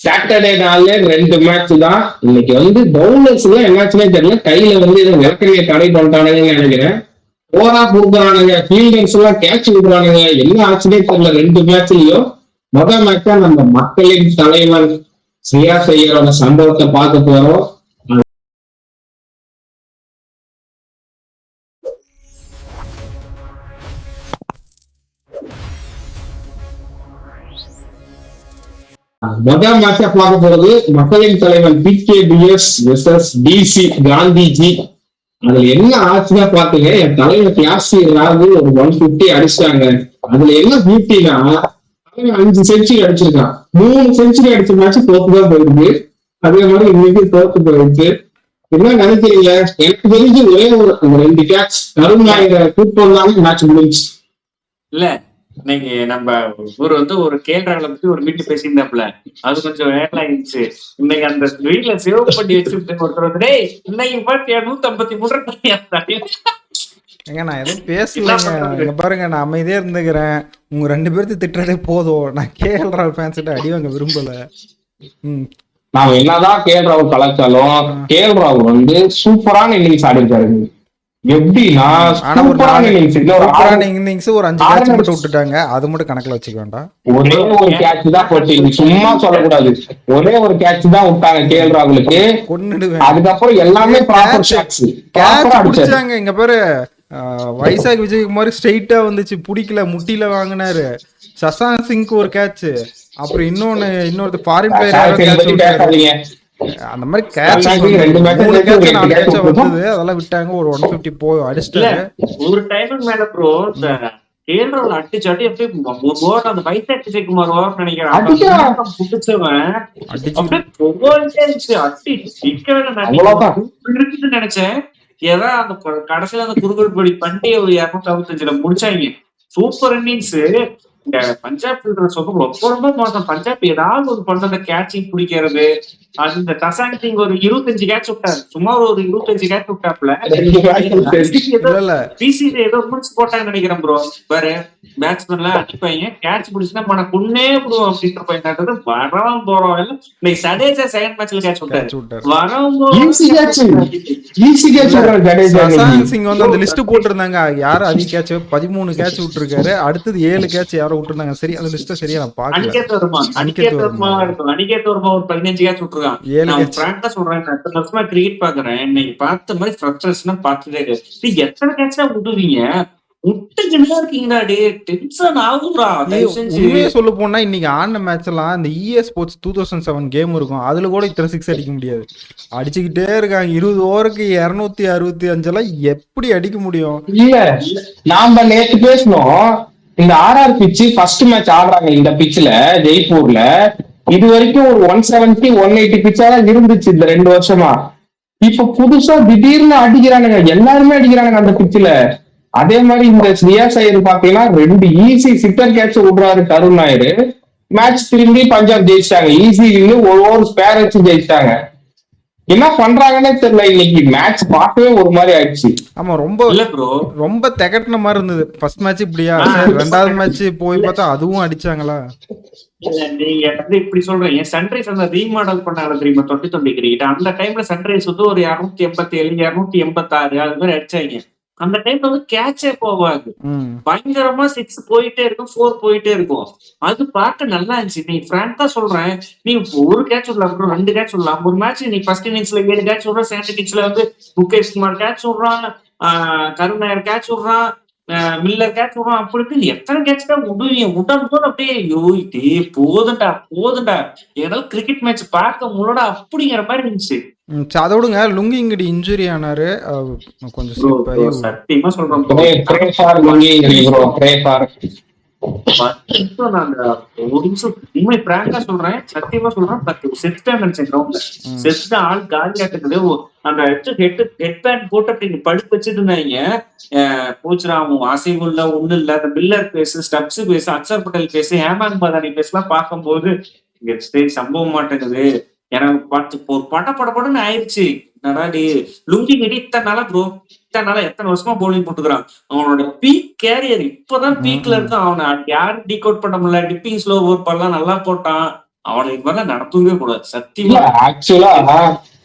Saturday நாள்ல 2 match தான். இன்னைக்கு வந்து பவுலர்ஸ் எல்லாம் என்னாச்சுன்னே தெரியல, கையில வந்து விளக்கணையை தடை பண்ணிட்டானுங்கன்னு நினைக்கிறேன். ஓரா கொடுக்குறானுங்க, ஃபீல்டர்ஸ் எல்லாம் கேட்ச் விடுறானுங்க, என்ன ஆச்சுன்னே தெரியல 2 மேட்ச்லயும். முதல் மேட்சா நம்ம மக்களின் தலைவர் ஸ்ரேயாஸ் ஐயரோட சம்பவத்தை பார்க்க போறோம். முதல் மேட்சா பார்க்க போறது மக்களின் தலைவன் PKBS வெர்சஸ் DC காந்திஜி. அதுல என்ன ஆச்சுன்னா பாத்துங்க, என் தலைவர் கிளாசி ராகுல் ஒரு 150 அடிச்சிட்டாங்க. அதுல என்ன பியூட்டினா 5 செஞ்சுரி அடிச்சிருக்கான். 3 செஞ்சுரி அடிச்ச மேட்ச் தோத்துதான் போயிருக்கு. அதே மாதிரி இன்னைக்கு தோத்து போயிருக்கு. என்ன நினைக்கிறீங்க? எனக்கு தெரிஞ்சு ஒரே ஒரு 2 கேட்ச் கருண் நாயரை கூப்பிட்டு மேட்ச் முடிஞ்சு இல்ல. இன்னைக்கு நம்ம ஒரு கேள்றாங்களை பத்தி ஒரு வீட்டு பேசியிருந்தாப்புல, அது கொஞ்சம் வேலாயிருச்சு. இன்னைக்கு அந்த வீட்டுல சேவ் பண்ணி வச்சுட்டு ஒருத்தர் வந்து இன்னைக்கு பாத்தியா 153 ஏங்க நான் எதுவும் பேசலங்க. பாருங்க, நான் அமைதியா இருந்துக்கிறேன். உங்க 2 பேர்த்து திட்டுறதே போதும். நான் கேஎல் ஃபேன்ஸ்கிட்ட அடி வாங்க விரும்பல. நான் என்னதான் கேஎல் ராகுல் கலாச்சாரம், கேஎல் ராகுல் வந்து சூப்பரான இன்னிங்ஸ் ஆடி இருக்காரு. எப்படின்னா இன்னிங்ஸ் ஒரு 5 கேட்ச் மட்டும் விட்டுட்டாங்க. அது மட்டும் கணக்குல வச்சுக்க வேண்டாம். ஒரே ஒரு கேட்ச் தான் போச்சு, சும்மா சொல்லக்கூடாது. ஒரே ஒரு கேட்ச் தான் விட்டாங்க கேஎல் ராகுலுக்கு. அதுக்கப்புறம் எல்லாமே ப்ராப்பர் ஷாட்ஸ் பிடிச்சாங்க. இங்க பேரு வைசாக் விஜயகுமார் ஸ்ட்ரெயிட்டா வந்துச்சு, பிடிக்கல, முட்டில வாங்கினாரு. சசாந்த் சிங்க்கு ஒரு கேட்ச், அப்புறம் இன்னொரு ஃபாரின் பிளேயர் அந்த மாதிரி கேட்ச் வந்தது, அதெல்லாம் விட்டாங்க. ஒரு 150 போய் அடிச்சிட்டாங்க. ஒரு டைம் மேல ப்ரோ கேரளாவில் அடிச்சாட்டி அப்படியே அந்த வைசாக் விஜயகுமார் ஓவர் நினைக்கிறேன் நினைச்சேன். ஏதா அந்த கடைசியில அந்த குறுகுறுப்படி பண்ணி ஒரு 265 முடிச்சாங்க. Super innings. இந்த பஞ்சாப் ரொம்ப மோசம். பஞ்சாப் ஏதாவது ஒரு பண்ண அந்த கேட்சிங் பிடிக்கிறது. அது இந்த சசாங் சிங் ஒரு 25 கேட்ச் விட்டாரு. சுமார் ஒரு 25 கேட்ச் விட்டாப்ல. பிசிசி ஏதோ முடிச்சு போட்டாங்கன்னு நினைக்கிறேன் ப்ரோ. வேற பேட்ஸ்மேன்ல அடிப்பாங்க, கேட்ச் பிடிச்சுன்னா மன கொன்னே விடுவோம் அப்படின்ற பையன் வரவும் போறோம். இன்னைக்கு சடேஜா செகண்ட் மேட்ச்ல கேட்ச் விட்டாரு. வரவும் சிங் வந்து அந்த லிஸ்ட் போட்டிருந்தாங்க. யாரும் அதிக கேட்ச் 13 கேட்ச் விட்டுருக்காரு. அடுத்தது 7 கேட்ச் யாரோ விட்டுருந்தாங்க. சரி, அந்த லிஸ்ட் சரியா நான் பாக்கல. அனிகேத் வர்மா ஒரு 15 கேட்ச் விட்டுருக்கான். நான் பிராங்கா சொல்றேன், வருஷமா கிரிக்கெட் பாக்குறேன். இன்னைக்கு பார்த்த மாதிரி ஃப்ரஸ்ட்ரேஷனா பார்த்துட்டே இருக்கு. எத்தனை கேட்ச் தான் விட்டுவீங்க? சொல்ல போனா இன்னைக்கு ஆன மேட்ச் எல்லாம் இந்த EA Sports 2007 கேம் இருக்கும். அதுல கூட இத்தனை 6 அடிக்க முடியாது. அடிச்சுக்கிட்டே இருக்காங்க. 20 ஓவருக்கு 265 எல்லாம் எப்படி அடிக்க முடியும்? இல்ல, நாம நேற்று பேசணும். இந்த RR பிட்ச் ஃபர்ஸ்ட் மேட்ச் ஆடுறாங்க இந்த பிட்ச்ல ஜெய்ப்பூர்ல. இது வரைக்கும் ஒரு 170 180 பிட்சா தான் இருந்துச்சு இந்த 2 வருஷமா. இப்ப புதுசா திடீர்னு அடிக்கிறானுங்க, எல்லாருமே அடிக்கிறானுங்க அந்த பிட்ச்ல. அதே மாதிரி இந்த ஸ்ரேயாஸ் ஐயர் பாத்தீங்கன்னா 2 ஈஸி சிட்டர் கேட்ச் விடுறாரு கருண் நாயர். மேட்ச் திரும்பி பஞ்சாப் ஜெயிச்சிட்டாங்க. ஈஸி ஒரு ஓவர் ஸ்பேர் வச்சு ஜெயிச்சிட்டாங்க. என்ன பண்றாங்கன்னே தெரியல. இன்னைக்கு மேட்ச் பார்க்கவே ஒரு மாதிரி ஆயிடுச்சு. ஆமா, ரொம்ப திகட்டின மாதிரி இருந்தது. ஃபர்ஸ்ட் மேட்ச் இப்படியா, ரெண்டாவது மேட்ச் போய் பார்த்தா அதுவும் அடிச்சாங்களா? நீங்க இப்படி சொல்றீங்க. சன்ரைஸ் அந்த ரீமாடல் பண்ணாங்க தெரியுமா, 2020 கிரிக்கெட். அந்த டைம்ல சன்ரைஸ் வந்து ஒரு 287 286 அது மாதிரி அடிச்சாங்க. அந்த டைம்ல வந்து கேட்சே போவாது, பயங்கரமா 6 போயிட்டே இருக்கும், 4 போயிட்டே இருக்கும். அது பார்க்க நல்லா இருந்துச்சு. நீ பிராங்கா சொல்றேன், நீ ஒரு கேட்ச் விடலாம், 2 கேட்ச் விடலாம். ஒரு மேட்ச் நீ ஃபர்ஸ்ட் இன்னிங்ஸ்ல 7 கேட்ச் விடுறான், செகண்ட் இன்னிங்ஸ்ல வந்து முகேஷ் குமார் கேட்ச் விடுறான், கருண் நாயர் கேட்ச் விடுறான், மில்லர் கேட்ச் விடுறான். அப்படி எத்தனை கேட்ச் தான் விடும் போது அப்படியே யோயிட்டே போதுண்டா ஏதாவது கிரிக்கெட் மேட்ச் பார்க்க முன்னோட அப்படிங்கிற மாதிரி இருந்துச்சு. அதை விடுங்க, லுங்கி இங்கடி இன்ஜுரி ஆனாரு. கொஞ்சம் சத்தியமா சொல்றேன், ஒரு நிமிஷம் உண்மை பிராங்கா சொல்றேன், சத்தியமா சொல்றேன். செத்துட்டேன் நினைச்சேன். கிரவுண்ட்ல செத்துட்டு ஆள் காலியா இருக்குது. அந்த ஹெட் பேண்ட் போட்டு அப்படி படுத்து வச்சுட்டு இருந்தாங்க. பூச்ராமும் அசைவுள்ள ஒண்ணு இல்ல. அந்த மில்லர் பேசு, ஸ்டப்ஸ் பேசு, அக்ஷர் பட்டேல் பேசு, ஹேமந்த் மதானி பேசு எல்லாம் பார்க்கும்போது இங்க சம்பவம் மாட்டேங்குது. எனக்கு பார்த்து ஒரு படப்படன்னு ஆயிடுச்சு. லுங்கி கட்டி இத்தனை நாளா எத்தனை வருஷமா போலிங் போட்டுக்கிறான். அவனோட பீக் கேரியர் இப்பதான் பீக்ல இருக்கான். அவனை யாரும் டீகோட் பண்ண முடியல. டிப்பிங் ஸ்லோ ஓவர் பண்ணலாம், நல்லா போட்டான். அவனுக்கு மேல நடத்தவே கூடாது இல்ல சத்தியமா. ஆக்சுவலா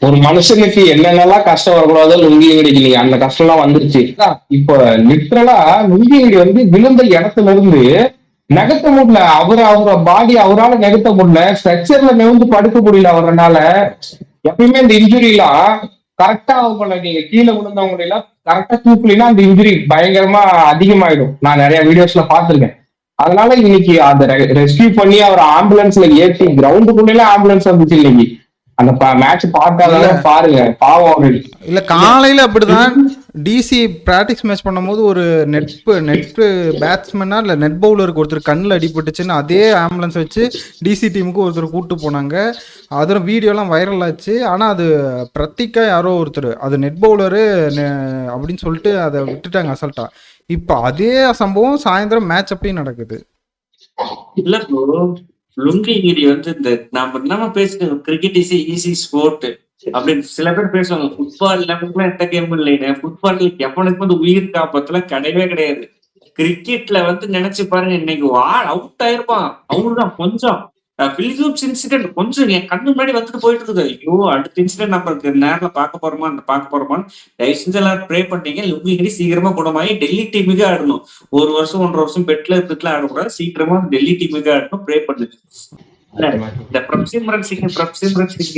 ஒரு மனுஷனுக்கு என்னென்னலாம் கஷ்டம் வரக்கூடாதோ லுங்கி வெடிக்கு நீங்க அந்த கஷ்டம் எல்லாம் வந்துருச்சு. இப்ப லிட்டரலா லுங்கி வெடி வந்து விழுந்த இடத்துல இருந்து நகர்த்த முடியல. அவரோட பாடி அவரால நகர்த்த முடியல. ஸ்ட்ரக்சர்ல நெவுந்து படுக்க முடியல அவரால. எப்பயுமே இந்த இன்ஜுரி எல்லாம் கரெக்டா அவங்கள நீங்க கீழே விழுந்தவங்க எல்லாம் கரெக்டா தூக்கலினா அந்த இன்ஜுரி பயங்கரமா அதிகமாயிடும். நான் நிறைய வீடியோஸ்ல பாத்திருக்கேன். அதனால இன்னைக்கு அந்த ரெஸ்கியூ பண்ணி அவர் ஆம்புலன்ஸ்ல ஏற்றி கிரவுண்டுக்குள்ள ஆம்புலன்ஸ் வந்துச்சு இன்னைக்கு. அந்த மேட்ச் பார்க்காதவங்க பாருங்க, பாவம் அவரு. இல்ல காலையில அப்படிதான் டிசி பிராக்டிஸ் மேட்ச் பண்ணும்போது ஒரு நெட் பேட்ஸ்மேனா இல்ல நெட் பவுலருக்கு ஒருத்தர் கண்ணில் அடிபட்டுச்சுன்னு அதே ஆம்புலன்ஸ் வச்சு டிசி டீமுக்கு ஒருத்தர் கூட்டு போனாங்க. அதில் வீடியோலாம் வைரல் ஆச்சு. ஆனால் அது பிரத்திக்கா யாரோ ஒருத்தர் அது நெட் பவுலரு அப்படின்னு சொல்லிட்டு அதை விட்டுட்டாங்க அசல்ட்டா. இப்போ அதே சம்பவம் சாயந்தரம் மேட்ச் அப்பயும் நடக்குது. இல்ல ப்ரோ, லுங்கிகிரி வந்து இந்த நம்ம பேசுறது கிரிக்கெட் இஸ் ஈஸி ஸ்போர்ட் அப்படின்னு சில பேர் பேசுவாங்க. ஃபுட்பால் லெவலுக்குலாம் எந்த கேம் இல்லைன்னு. ஃபுட்பால் எவனுக்கு வந்து உயிர் காப்பத்துல கிடையவே கிடையாது. கிரிக்கெட்ல வந்து நினைச்சு பாருங்க, இன்னைக்கு அவுட் ஆயிருப்பான் அவனுதான் கொஞ்சம் பிலிப்ஸ் இன்சிடென்ட் கொஞ்சம் என் கண்ணு முன்னாடி வந்துட்டு போயிட்டு இருக்குது. ஐயோ அடுத்த இன்சிடென்ட் நம்ம நேரில் பார்க்க போறோமான்னு தயவு செஞ்சு எல்லாரும் ப்ரே பண்ணீங்க. லுங்கிகிரி சீக்கிரமா குணமாயி டெல்லி டீமுக்கு ஆடணும். 1 வருஷம் 1.5 வருஷம் பெட்ல இருந்துட்டுலாம் ஆடக்கூடாது. சீக்கிரமா டெல்லி டீமுக்கு ஆடணும். ப்ரே பண்ணுது. இந்த பிரப்சிம்ரன் சிங்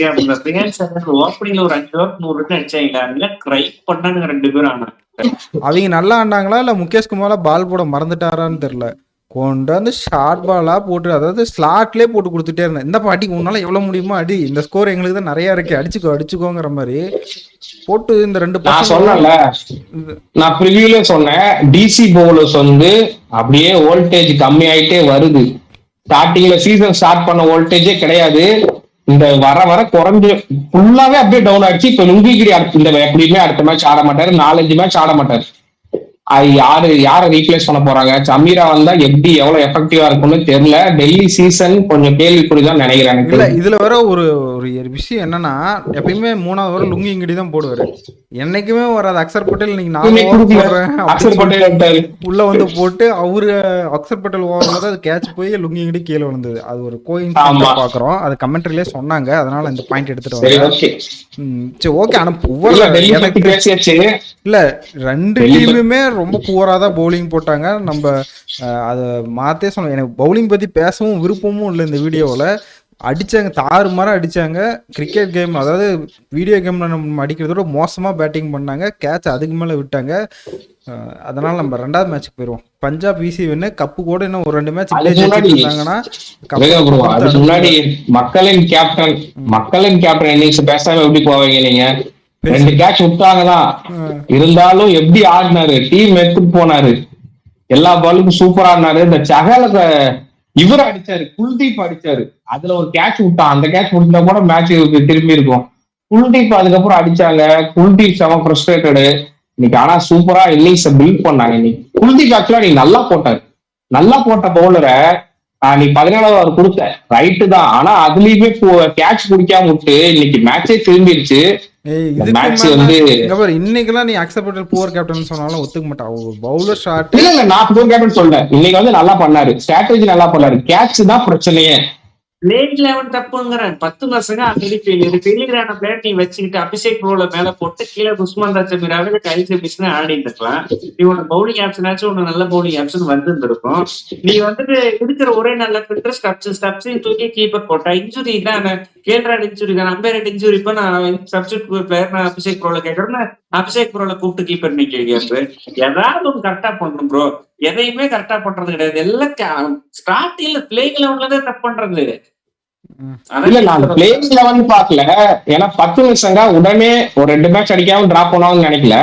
அப்படின்ற பிரியாணி ஓப்பனிங்ல ஒரு 5 ஓவர் 100 ரன் அடிச்சாங்க. ட்ரை பண்ணானுங்க 2 பேரும். ஆனா அவங்க நல்லா ஆண்டாங்களா இல்ல முகேஷ் குமாரா பால் போட மறந்துட்டாரான்னு தெரியல. கொண்டு வந்து ஷார்ட் பாலா போட்டு அதாவது ஸ்லாட்லேயே போட்டு கொடுத்துட்டே இருந்தேன். இந்த பாட்டிக்கு உன்னால எவ்வளவு முடியுமோ அடி, இந்த ஸ்கோர் எங்களுக்கு தான் நிறைய இருக்கு, அடிச்சுக்கோங்கிற மாதிரி போட்டு இந்த 2 நான் சொன்னேன்ல, நான் ப்ரிவியூல சொன்னேன் டிசி பவுலர்ஸ் வந்து அப்படியே வோல்டேஜ் கம்மி ஆயிட்டே வருது. ஸ்டார்டிங்ல சீசன் ஸ்டார்ட் பண்ண வோல்டேஜே கிடையாது. இந்த வர குறைஞ்சு ஃபுல்லாவே அப்படியே டவுன் ஆயிடுச்சு. இப்ப லுங்கிகிரி இந்த எப்படியுமே அடுத்த மேட்ச் ஆட மாட்டாரு, 4-5 மேட்ச் ஆட மாட்டாரு. யாரை ரீப்ளேஸ் பண்ண போறாங்க? சமீரா வந்தா எப்படி எவ்வளவு எஃபெக்டிவா இருக்கும்னு தெரியல. டெல்லி சீசன் கொஞ்சம் கேள்விக்குறிதான் நினைக்கிறேன். இல்ல இதுல வேற ஒரு விஷயம் என்னன்னா, எப்பயுமே 3வது ஓவர் லுங்கிகிரி தான் போடுவாரு. என்னைக்குமே வராது அக்சர் பட்டேல். இன்னைக்கு 4 ஓவர் போடுறேன் உள்ள வந்து போட்டு அவரு அக்சர் பட்டேல் ஓவர்ல தான் அது கேட்ச் போய் லுங்கிகிரி கீழே விழுந்தது. அது ஒரு கோயின்சிடென்ட் பாக்குறோம். அது கமெண்ட்ரிலே சொன்னாங்க. அதனால இந்த பாயிண்ட் எடுத்துட்டு வந்தேன். சரி ஓகே. ஆனா இல்ல 2 டீமுமே ரொம்ப புவரா தான் பவுலிங் போட்டாங்க. நம்ம அதை மாத்தே சொன்னோம். எனக்கு பவுலிங் பத்தி பேசவும் விருப்பமும் இல்லை. இந்த வீடியோவில் அடிச்சாங்க, தாறுமாறா அடிச்சாங்க. கிரிக்கெட் கேம் அதாவது வீடியோ கேம்ல நம்ம அடிக்கிறதோட மோசமா பேட்டிங் பண்ணாங்க. கேட்ச் அதுக்கு மேல விட்டாங்க. அதனால நம்ம 2வது மேட்சுக்கு போயிருவோம். பஞ்சாப் விசி வின்னு கப்பு கூட இன்னும் ஒரு 2 மேட்ச் இருந்தாங்கன்னா முன்னாடி மக்களின் கேப்டன் இன்னிங்ஸ் பேசாம எப்படி போவீங்க நீங்க? 2 கேட்ச் விட்டாங்கதான். இருந்தாலும் எப்படி ஆடினாரு, டீம் எடுத்துட்டு போனாரு, எல்லா பாலுக்கும் சூப்பரா ஆடினாரு. இந்த சகல இவர் அடிச்சாரு, குல்தீப் அடிச்சாரு. அதுல ஒரு கேட்ச் விட்டான். அந்த கேட்ச் விட்டா கூட மேட்ச் திரும்பி இருக்கும். குல்தீப் அதுக்கப்புறம் அடிச்சாங்க. குல்தீப் செம ஃப்ரஸ்ட்ரேட்டடு இன்னைக்கு. ஆனா சூப்பரா இன்னிங்ஸ் பில்ட் பண்ணாங்க இன்னைக்கு. குல்தீப் ஆக்சுவலா நீ நல்லா போட்ட பவுலரை நீ 17வது ஓவர் கொடுத்த ரைட்டு தான். ஆனா அதுலயுமே கேட்ச் பிடிக்காம விட்டு இன்னைக்கு மேட்சே திரும்பிடுச்சு. இன்னைக்கெல்லாம் நீ அக்சர் பட்டேல் புவர் கேப்டன் சொன்னாலும் ஒத்துக்க மாட்டான். பவுலர் ஷாட் இல்ல நான் புவர் கேப்டன் சொல்றேன். இன்னைக்கு வந்து நல்லா பண்ணாரு, ஸ்ட்ராட்டஜி நல்லா பண்ணாரு. கேட்ச் தான் பிரச்சனையே. பிளேட் 11 தப்புங்கிறேன். 10 வருஷங்க ஆல்ரெடி ஃபெயிலியரான பிளேட் நீ வச்சுக்கிட்டு அபிஷேக் ரோல மேல போட்டு கீழே உஸ்மான் ராஜா கைது பிஸ்னு ஆடிட்டு இருக்கலாம். நீ உனக்கு பவுலிங் ஆப்ஷன் ஆச்சு, உனக்கு நல்ல பவுலிங் ஆப்ஷன் வந்துருக்கும். நீ வந்துட்டு இருக்கிற ஒரே நல்ல ஃபில்டர் ஸ்டப்ஸையும் தூக்கி கீப்பர் போட்டா. இன்ஜுரி தான், கேல்ராட் இன்ஜுரி தான், அம்பேரட் இன்ஜுரி. இப்ப நான் சப்ஸ்டியூட் பிளேயர் நான் அபிஷேக் ரோல கேட்கறேன். அபிஷேக் ரோல கூப்பிட்டு கீப்பர் நீ கேட்க ஏதாவது ஒன்று கரெக்டா பண்ணணும் ப்ரோ. எதையுமே கரெக்டா பண்றது கிடையாது. எல்லாம் ஸ்டார்டிங்ல பிளேயிங் லெவன்லதான் தப்பு பண்றது. இல்ல நான் பிளேயிங் லெவன் பாக்கல. ஏன்னா 10 நிமிஷங்க உடனே ஒரு 2 மேட்ச் அடிக்காம டிராப் பண்ணான்னு நினைக்கல.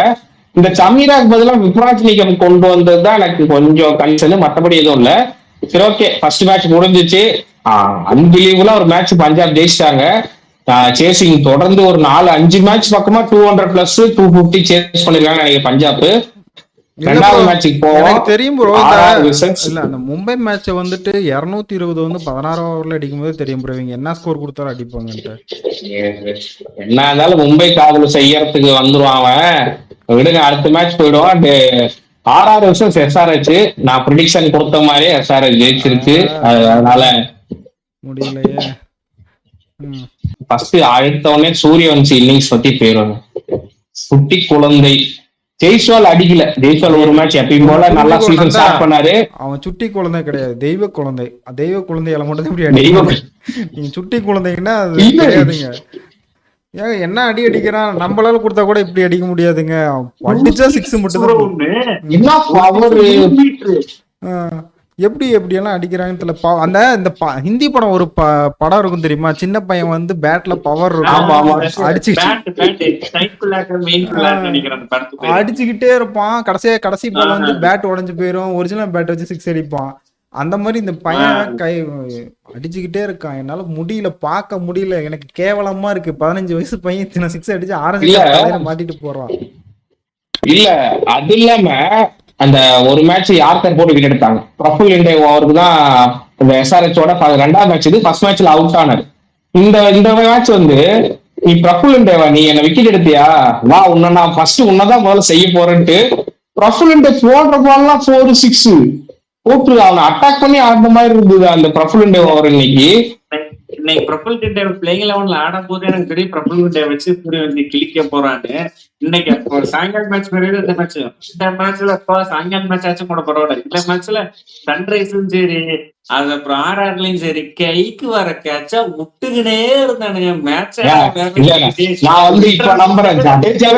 இந்த சமீராக்கு பதிலா விப்ராஜ் நிகம் கொண்டு வந்ததுதான் எனக்கு கொஞ்சம் கன்சர்ன். மற்றபடி எதுவும் இல்ல. சரி ஓகே, ஃபர்ஸ்ட் மேட்ச் முடிஞ்சிச்சு. அன்பிலீவபிளா ஒரு மேட்ச் பஞ்சாப் ஜெயிச்சிட்டாங்க. சேசிங் தொடர்ந்து ஒரு 4-5 மேட்ச் பக்கமா 200+ 250 சேஸ் பண்ணிருக்காங்க நினைக்கிறேன் பஞ்சாப். 2வது மேட்சுக்கு போவோம். தெரியும் ப்ரோ. இல்ல அந்த மும்பை மேட்ச் வந்துட்டு 220 வந்து 16 ஓவர்ல அடிக்கும் போது தெரியும் ப்ரோ இவங்க என்ன ஸ்கோர் கொடுத்தாலும் அடிப்பாங்கன்ட்டு. என்ன இருந்தாலும் மும்பை காதல் செய்யறதுக்கு வந்துருவான் அவன். விடுங்க, அடுத்த மேட்ச் போயிடுவான். 6 வருஷம் SRH நான் ப்ரிடிக்ஷன் கொடுத்த மாதிரியே SRH ஜெயிச்சிருக்கு. அதனால முடியலையே. ம். ஃபர்ஸ்ட் அடுத்த உடனே சூரியவன்சி இன்னிங்ஸ் பத்தி பேருவாங்க. குட்டி குழந்தை ஜெய்ஸ்வால் அடிக்கல. ஜெய்ஸ்வால் ஒரு மேட்ச் எப்பயும் போல நல்லா சீசன் ஸ்டார்ட் பண்ணாரு. அவன் சுட்டி குழந்தை கிடையாது, தெய்வ குழந்தை. தெய்வ குழந்தையால மட்டும் தான் இப்படி தெய்வ அடிக்க. நீங்க சுட்டி குழந்தைங்கன்னா அது கிடையாதுங்க. ஏங்க என்ன அடி அடிக்கிறான், நம்மளால கொடுத்தா கூட இப்படி அடிக்க முடியாதுங்க. அடிச்சா 6 மட்டும் தான். என்ன பவர் எப்படி எப்படியெல்லாம் அடிக்கிறாங்கன்னு தெரியல. அந்த இந்த ஹிந்தி படம் ஒரு படம் இருக்கும் தெரியுமா, சின்ன பையன் வந்து பேட்ல பவர் இருக்கும், அடிச்சுக்கிட்டே இருப்பான், கடைசி பால் வந்து பேட் உடஞ்சு போயிரும், ஒரிஜினல் பேட் வச்சு 6 அடிப்பான். அந்த மாதிரி இந்த பையன் அடிச்சுக்கிட்டே இருக்கான். என்னால முடியல, பார்க்க முடியல, எனக்கு கேவலமா இருக்கு. 15 வயசு பையன் 6 அடிச்சு ஆரஞ்சு மாட்டிட்டு போறான். இல்ல அது இல்லாம அந்த ஒரு மேட்ச் யார்கர் போட்டு விக்கெட் எடுத்தாங்க. பிரஃபுல் இண்டே ஓவருக்கு தான் இந்த எஸ்ஆர்ஹெச்சோட 2வது மேட்ச். இது ஃபர்ஸ்ட் மேட்ச்ல அவுட் ஆனாரு. இந்த மேட்ச் வந்து நீ பிரஃபுல் இண்டேவா, நீ என்ன விக்கெட் எடுத்தியா, வா உன்ன நான் ஃபர்ஸ்ட் உன்னதான் முதல்ல செய்ய போறேன்ட்டு பிரஃபுல் இண்டே போடுற பால்லாம் 4-6 போட்டு அவனை அட்டாக் பண்ணி ஆடுற மாதிரி இருந்தது அந்த பிரஃபுல் இண்டே ஓவர். இன்னைக்கு பிரபுல் கிட்ட பிளேயிங் 11ல ஆடும் போது எனக்கு தெரியும் பிரபுல் கிட்ட வச்சு புரிய வந்து கிழிக்க போறான்னு. இன்னைக்கு சாயங்கால மேட்ச் மாதிரி இந்த மேட்ச்ல சாயங்கால மேட்ச் ஆச்சும் கூட பரவாயில்ல. இந்த மேட்ச்ல சன்ரைஸும் சரி, அது அப்புறம் ஆர்ஆர்லயும் சரி, கைக்கு வர கேட்சா விட்டுக்கினே இருந்தானுங்க மேட்ச். நான் வந்து இப்ப நம்புறேன், ஜடேஜா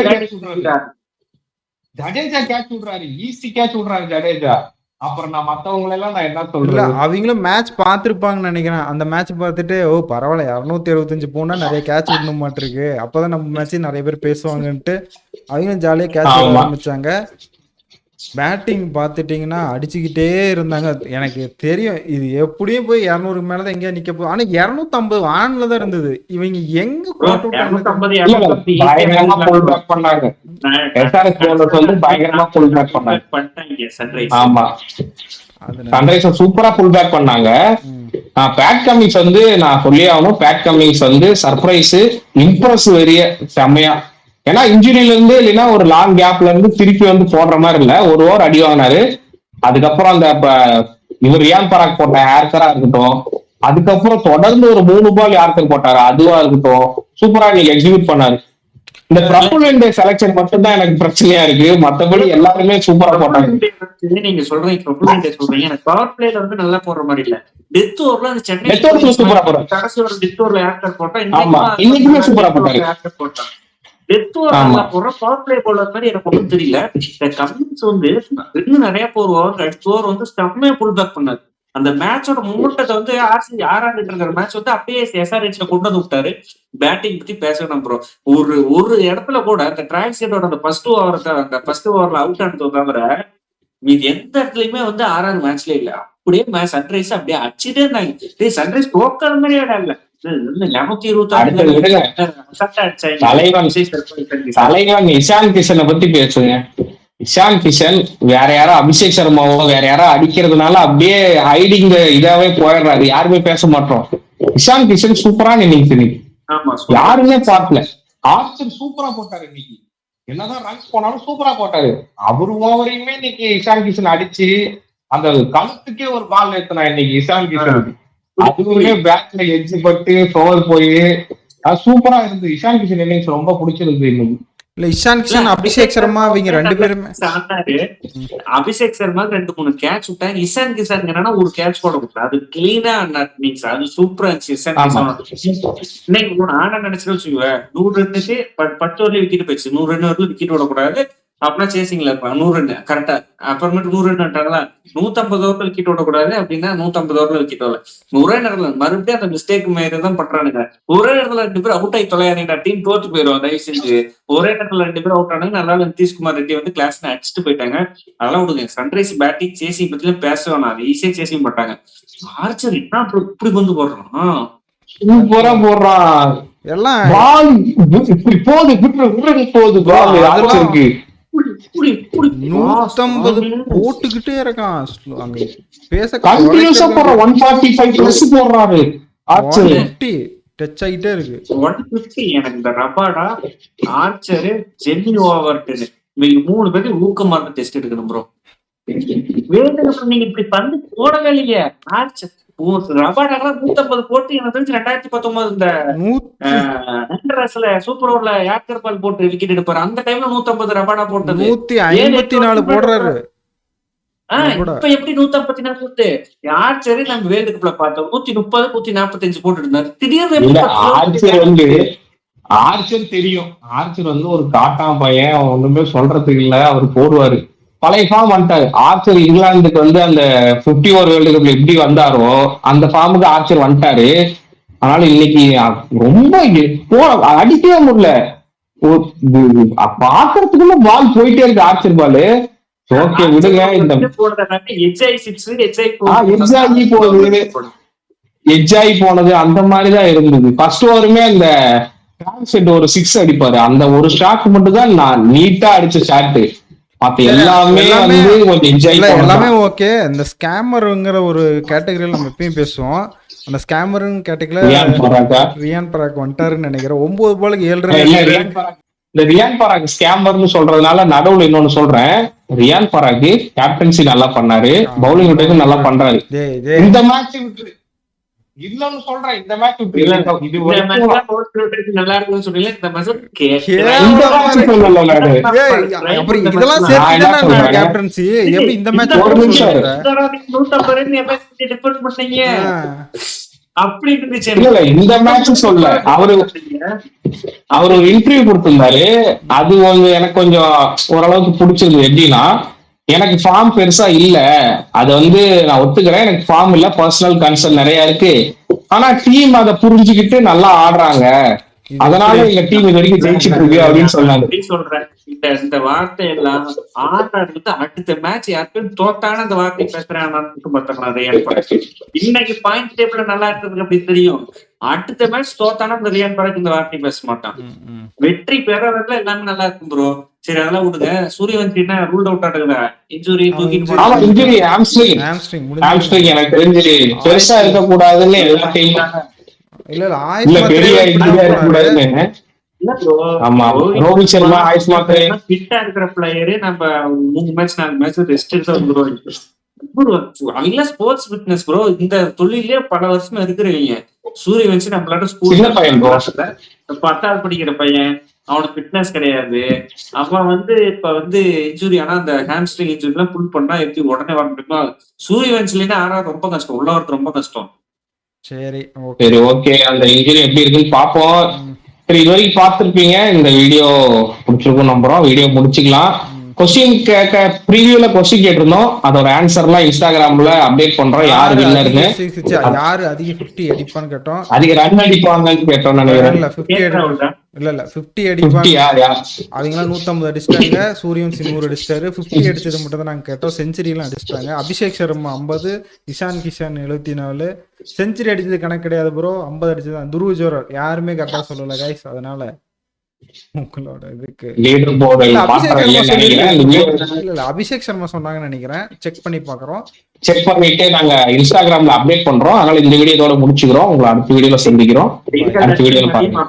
கேட்ச் விடுறாரு, ஈஸி கேட்ச் விடுறாரு ஜடேஜா. அப்புறம் நான் மத்தவங்க எல்லாம் நான் என்ன சொல்றேன், அவங்களும் மேட்ச் பார்த்திருப்பாங்கன்னு நினைக்கிறேன். அந்த மேட்ச் பார்த்துட்டு ஓ பரவாயில்ல 275 போனா நிறைய கேட்ச் விடணும் மாட்டிருக்கு, அப்பதான் நம்ம மேட்ச் நிறைய பேர் பேசுவாங்கன்ட்டு அவங்களும் ஜாலியா கேட்ச் விட ஆரம்பிச்சாங்க. பேட்டிங் பார்த்துட்டீங்கன்னா அடிச்சுக்கிட்டே இருந்தாங்க. எனக்கு தெரியும் இது எப்படியும் போய் 200 மேலதான் எங்கேயா நிக்க போகுது. ஆனா 250 ஆன்ல தான் இருந்தது. இவங்க எங்க சூப்பரா புல் பேக் பண்ணாங்க. பேட் கமிங்ஸ் வந்து நான் சொல்லி ஆகணும், பேட் கமிங்ஸ் வந்து சர்ப்ரைஸ், இம்ப்ரெஸ் வெறிய செம்மையா. ஏன்னா இன்ஜுரியில இருந்து இல்லைன்னா ஒரு லாங் கேப்ல இருந்து திருப்பி வந்து போடுற மாதிரி இல்ல, ஒரு ஓவர் அடி வாங்கினாரு. அதுக்கப்புறம் அந்த இவர் ரியான் பராக் போட்ட ஹேர்கரா இருக்கட்டும், அதுக்கப்புறம் தொடர்ந்து ஒரு 3 பால் யார்கர் போட்டாரு, அதுவா இருக்கட்டும், சூப்பரா நீங்க எக்ஸிக்யூட் பண்ணாரு. இந்த பிரபுல் இண்டே செலக்ஷன் மட்டும் தான் எனக்கு பிரச்சனையா இருக்கு, மத்தபடி எல்லாருமே சூப்பரா போட்டாங்க. நீங்க சொல்றீங்க பிரபுல் இண்டே சொல்றீங்க, எனக்கு பவர் பிளேல வந்து நல்லா போடுற மாதிரி இல்ல. டெத் ஓவர்ல அந்த சென்னை சூப்பரா போறாரு, கடைசி ஒரு டெத் ஓவர்ல ஹேர்கர் போட்டா இன்னைக்குமே சூப்பரா போட்டாரு. டெத் ஓவர் போடுற பவர் பிளே போலர் மாதிரி எனக்கு ஒன்றும் தெரியல. இந்த கமின்ஸ் வந்து இன்னும் நிறைய ஓவர் அடுத்த ஓவர் வந்து செம்மையா புல் பேக் பண்ணாரு. அந்த மேட்சோட மூமெண்டத்தை வந்து ஆர்சிபி ஆறாண்டுட்டு இருக்கிற மேட்ச் வந்து அப்படியே எஸ்ஆர்ஹெச்ல கொண்டு வந்து விட்டாரு. பேட்டிங் பத்தி பேசணும் ப்ரோ. ஒரு இடத்துல கூட அந்த டிரான்ஸ்லேட்டோட அந்த ஃபர்ஸ்ட் ஓவர்ல அவுட் ஆனது தவிர மீது எந்த இடத்துலயுமே வந்து ஆறாவது மேட்ச்ல இல்ல. அப்படியே சன்ரைஸ் அப்படியே அடிச்சுட்டே இருந்தாங்க. சன்ரைஸ் தோக்கிற மாதிரியே இல்ல. தலைவன் இஷான் கிஷனை பத்தி பேசுங்க. இஷான் கிஷன் வேற யாரோ அபிஷேக் சர்மாவோ வேற யாரோ அடிக்கிறதுனால அப்படியே ஹைடிங் இதாவே போயிடுறாரு, யாருமே பேச மாட்டோம். இஷான் கிஷன் சூப்பரான இன்னிங்ஸ் இன்னைக்கு, யாருமே பார்க்கல. ஆர்ச்சர் சூப்பரா போட்டாரு இன்னைக்கு, என்னதான் ரன்ஸ் போனாலும் சூப்பரா போட்டாரு. அவரு ஓவரையுமே இன்னைக்கு இஷான் கிஷன் அடிச்சு அந்த கழுத்துக்கே ஒரு பால் ஏத்தினா இன்னைக்கு இஷான் கிஷனுக்கு. அதுவுமே பேட்ல எட்ஜ் பட்டு பவர் போய் சூப்பரா இருந்து. இஷான் கிஷன் இன்னிங்ஸ் ரொம்ப பிடிச்சிருக்கு இன்னைக்கு. இல்ல இஷான் கிஷன் அபிஷேக் சர்மா அவங்க 2 பேருமே அபிஷேக் சர்மா 2-3 கேட்ச் விட்டாங்க. இஷான் கிஷன் என்னன்னா ஒரு கேட்ச் போட விட்டாரு, அது கிளீனா அது சூப்பரா இருந்துச்சு. இஷான் கிஷன் இன்னைக்கு ஆனா நினைச்சிட்டு வச்சுக்குவேன் 100 ரன்னுக்கு 10 ஓவர்ல விக்கெட் போயிடுச்சு. 100 ரன் வரல விக்கெட் விடக்கூடாது அப்படின்னா சேசிங்ல இருப்பாங்க. 100 ரன் கரெக்டா, அப்புறமேட்டு 100 ரன் விட்டாங்களா 150 ஓவர்ல விக்கெட் விடக்கூடாது அப்படின்னா 150 ஓவர்ல விக்கெட் வரல. ஒரே நேரத்துல மறுபடியும் அந்த மிஸ்டேக் மாதிரிதான் பண்றானுங்க. ஒரே நேரத்துல 2 பேர் அவுட் ஆகி தொலையாதீங்க, டீம் தோத்து போயிடும் தயவு செஞ்சு. ஒரே நேரத்துல 2 பேர் அவுட் ஆனாங்க. நல்லா நிதிஷ்குமார் ரெட்டி வந்து கிளாஸ்ல அடிச்சுட்டு போயிட்டாங்க. அதெல்லாம் விடுங்க. சன்ரைஸ் பேட்டிங் சேசிங் பத்தில பேச வேணாம், அது ஈஸியா சேசிங் பண்ணாங்க. ஆர்ச்சர் என்ன இப்படி வந்து போடுறான், சூப்பரா போடுறான் எல்லாம் போகுது ஆர்ச்சருக்கு 150 போட்டுக்கிட்டே இருக்கான். அங்க பேச கண்டினியூஸா போற 145 பிளஸ் போடுறாரு. ஆர்ச்சர் டச் ஆயிட்டே இருக்கு 150. எனக்கு இந்த ரபாடா ஆர்ச்சர் ஜெமி ஓவர்டன் இவங்க 3 பேருக்கு ஊக்கமா டெஸ்ட் எடுக்கணும் ப்ரோ. வேணும் நீங்க இப்படி பந்து போடவே இல்லையே. ஆர்ச்சர் ரபாடாக்கெல்லாம் 150 போட்டு எனக்கு தெரிஞ்சு 2019 இந்த ஹண்டர்ஸ்ல சூப்பர் ஓவர்ல யாக்கர் பால் போட்டு விக்கெட் எடுப்பாரு. அந்த டைம்ல 150 ரபாடா போட்டது. 154 போடுறாரு. இப்ப எப்படி 154 போட்டு ஆர்ச்சரி நம்ம வேர்ல்டு கப்ல பார்த்தோம் 130 145 போட்டு இருந்தாரு. திடீர்னு ஆர்ச்சர் தெரியும். ஆர்ச்சர் வந்து ஒரு காட்டா பையன், ஒண்ணுமே சொல்றதுக்கு இல்ல, அவர் போடுவாரு. பழைய ஃபார்ம் வந்துட்டாரு. ஆர்ச்சர் இங்கிலாந்துக்கு வந்து அந்த 50 ஓவர் வேர்ல்டு கப்ல எப்படி வந்தாரோ அந்த ஃபார்முக்கு ஆர்ச்சர் வந்துட்டாரு. அதனால இன்னைக்கு ரொம்ப அடிக்கவே முடியல. பாக்குறதுக்குள்ள பால் போயிட்டே இருக்கு ஆர்ச்சர் பால். ஓகே விடுங்க. இந்த எட்ஜாகி போனது அந்த மாதிரிதான் இருந்தது. ஃபர்ஸ்ட் ஓவருமே அந்த ஒரு 6 அடிப்பாரு. அந்த ஒரு ஷாட் மட்டும் தான் நான் நீட்டா அடிச்ச ஷாட். மத்த எல்லாமே வந்து கொஞ்சம் என்ஜாய் எல்லாமே ஓகே. இந்த ஸ்கேமர்ங்கிற ஒரு கேட்டகரியில நம்ம எப்பயும் பேசுவோம். அந்த ஸ்கேமருங்க கேட்டகரியில ரியான் பராக் வந்துட்டாருன்னு நினைக்கிறேன். 9 பாலுக்கு 7 ரன். இந்த ரியான் பராக் ஸ்கேமர்னு சொல்றதுனால நடுவுல இன்னொன்னு சொல்றேன். ரியான் பராக் கேப்டன்சி நல்லா பண்ணாரு, பவுலிங் விட்டு நல்லா பண்றாரு. இந்த மேட்ச் விட்டு இல்லன்னு சொல்றேன். இந்த மேட்ச் விட்டு நல்லா இருக்குன்னு சொன்னீங்க. இந்த மேட்ச் கேப்டன்சி எப்படி இந்த மேட்ச் அப்படி இருந்துச்சு. இந்த மேட்ச் சொல்ல அவரு ஒரு இன்டர்வியூ கொடுத்திருந்தாரு. அது எனக்கு கொஞ்சம் ஓரளவுக்கு பிடிச்சிருந்தது. எப்படின்னா, எனக்கு ஃபார்ம் பெருசா இல்ல, அது வந்து நான் ஒத்துக்கிறேன். எனக்கு ஃபார்ம் இல்ல, பர்சனல் கன்சர்ன் நிறைய இருக்கு. ஆனா டீம் அதை புரிஞ்சுக்கிட்டு நல்லா ஆடுறாங்க, அதனால எங்க டீம் இது வரைக்கும் ஜெயிச்சுட்டு இருக்கு அப்படின்னு சொன்னாங்க. சொல்றேன் இந்த வார்த்தை எல்லாம் ஆடுறது அடுத்த மேட்ச் யாருக்கும் தோத்தான அந்த வார்த்தை பேசுறாங்க. இன்னைக்கு பாயிண்ட் டேபிள்ல நல்லா இருக்கிறது அப்படி தெரியும். அடுத்த மேட்ச் தோத்தான இந்த ரியான் பராக் இந்த வார்த்தை பேச மாட்டான். வெற்றி பெறவர்கள் எல்லாமே நல்லா இருக்கும் ப்ரோ. சரி அதெல்லாம் விடுங்க. சூரியவன்சினா ரூல் அவுட் ஆடுங்க. இன்ஜுரி இன்ஜுரி ஹாம்ஸ்ட்ரிங் எனக்கு தெரிஞ்சு பெருசா இருக்க கூடாதுன்னு எல்லா டீமும் இல்ல பெரிய இன்ஜுரியா இருக்க கூடாதுன்னு. ஆமா ரோஹித் சர்மா ஆயுஷ் மாத்திரை ஃபிட்டா இருக்கிற பிளேயரு நம்ம 3 மேட்ச் 4 மேட்ச் ரெஸ்ட் எடுத்து வந்துருவாங்க. அவங்க ஸ்போர்ட்ஸ் ஃபிட்னஸ் ப்ரோ. இந்த தொழிலே பல வருஷமா இருக்கிறவங்க. சூரியவன்சி நம்மளோட ஸ்கூல் 10வது படிக்கிற பையன், அவனுக்கு ஃபிட்னஸ் கிடையாது. அவன் வந்து இப்ப வந்து இன்ஜுரி ஆனா அந்த ஹாம்ஸ்ட்ரிங் இன்ஜுரி எல்லாம் புல் பண்ணா எப்படி உடனே வர முடியுமா? சூரியவன்சிலினா ஆறாவது ரொம்ப கஷ்டம், உள்ள வரது ரொம்ப கஷ்டம். சரி ஓகே. அந்த இன்ஜுரி எப்படி இருக்குன்னு பாப்போம். சரி, இது வரைக்கும் பார்த்திருப்பீங்க. இந்த வீடியோ பிடிச்சிருக்கும் நம்புறோம். வீடியோ முடிச்சுக்கலாம். கொஸ்டின் ப்ரீவியூல கொஸ்டின் கேட்டிருந்தோம். அதோட ஆன்சர்லாம் இன்ஸ்டாகிராம்ல அப்டேட் பண்றோம். யாரு வின்னர்னு, யாரு அதிக 50 அடிப்பான்னு கேட்டோம். அதிக ரன் அடிப்பாங்கன்னு கேட்டோம் நினைக்கிறேன். இல்ல 50 அடிப்பாங்க. அவங்களாம் 150 அடிச்சிட்டாங்க. சூரியன் 100 அடிச்சிட்டாரு. 50 அடிச்சது மட்டும் தான் நாங்க கேட்டோம். செஞ்சுரி எல்லாம் அடிச்சிட்டாங்க. அபிஷேக் சர்மா 50, இஷான் கிஷான் 74. செஞ்சுரி அடிச்சது கணக்கு கிடையாது ப்ரோ. 50 அடிச்சதுதான். துருவ் ஜோரா யாருமே கரெக்டா சொல்லல கைஸ். அதனால உங்களோட இதுக்கு அபிஷேக் சர்மா சொன்னாங்கன்னு நினைக்கிறேன். செக் பண்ணி பாக்குறோம். செக் பண்ணிட்டு நாங்க இன்ஸ்டாகிராம்ல அப்டேட் பண்றோம். அதனால இந்த வீடியோட முடிச்சுக்கிறோம். உங்களை அடுத்த வீடியோல சந்திக்கிறோம். அடுத்த வீடியோல பாருங்க.